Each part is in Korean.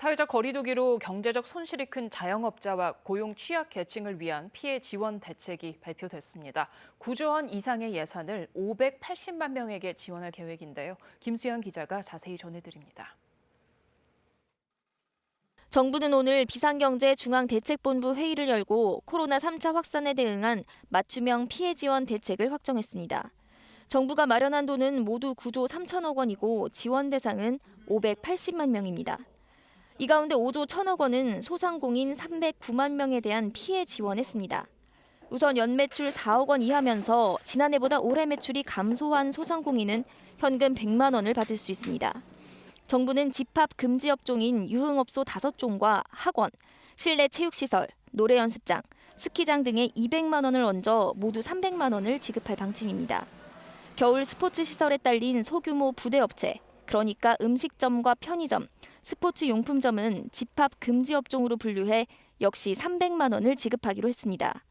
사회적 거리두기로 경제적 손실이 큰 자영업자와 고용 취약 계층을 위한 피해 지원 대책이 발표됐습니다. 9조 원 이상의 예산을 580만 명에게 지원할 계획인데요. 김수현 기자가 자세히 전해드립니다. 정부는 오늘 비상경제중앙대책본부 회의를 열고 코로나 3차 확산에 대응한 맞춤형 피해 지원 대책을 확정했습니다. 정부가 마련한 돈은 모두 9조 3천억 원이고 지원 대상은 580만 명입니다. 이 가운데 5조 1천억 원은 소상공인 309만 명에 대한 피해 지원했습니다. 우선 연매출 4억 원 이하면서 지난해보다 올해 매출이 감소한 소상공인은 현금 100만 원을 받을 수 있습니다. 정부는 집합 금지 업종인 유흥업소 5종과 학원, 실내 체육시설, 노래 연습장, 스키장 등에 200만 원을 얹어 모두 300만 원을 지급할 방침입니다. 겨울 스포츠 시설에 딸린 소규모 부대업체, 그러니까 음식점과 편의점, 스포츠 용품점은 집합 금지 업종으로 분류해 역시 300만 원을 지급하기로 했습니다.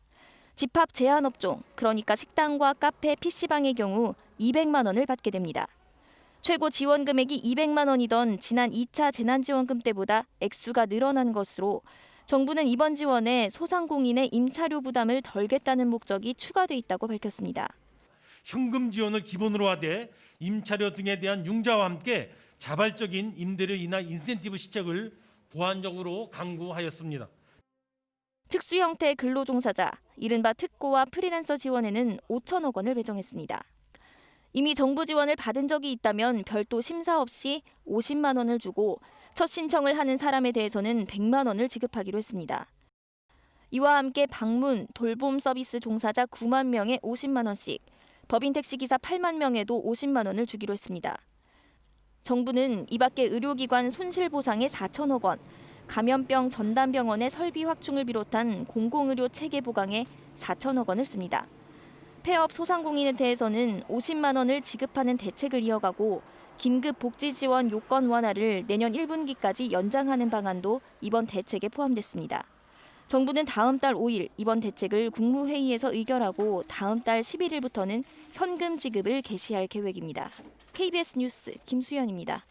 집합 제한 업종, 그러니까 식당과 카페, PC방의 경우 200만 원을 받게 됩니다. 최고 지원 금액이 200만 원이던 지난 2차 재난지원금 때보다 액수가 늘어난 것으로 정부는 이번 지원에 소상공인의 임차료 부담을 덜겠다는 목적이 추가돼 있다고 밝혔습니다. 현금 지원을 기본으로 하되 임차료 등에 대한 융자와 함께 자발적인 임대료 인하 인센티브 시책을 보완적으로 강구하였습니다. 특수 형태 근로종사자, 이른바 특고와 프리랜서 지원에는 5천억 원을 배정했습니다. 이미 정부 지원을 받은 적이 있다면 별도 심사 없이 50만 원을 주고 첫 신청을 하는 사람에 대해서는 100만 원을 지급하기로 했습니다. 이와 함께 방문, 돌봄 서비스 종사자 9만 명에 50만 원씩, 법인 택시기사 8만 명에도 50만 원을 주기로 했습니다. 정부는 이 밖에 의료기관 손실보상에 4천억 원, 감염병 전담병원의 설비 확충을 비롯한 공공의료 체계 보강에 4천억 원을 씁니다. 폐업 소상공인에 대해서는 50만 원을 지급하는 대책을 이어가고 긴급 복지 지원 요건 완화를 내년 1분기까지 연장하는 방안도 이번 대책에 포함됐습니다. 정부는 다음 달 5일 이번 대책을 국무회의에서 의결하고 다음 달 11일부터는 현금 지급을 개시할 계획입니다. KBS 뉴스 김수현입니다.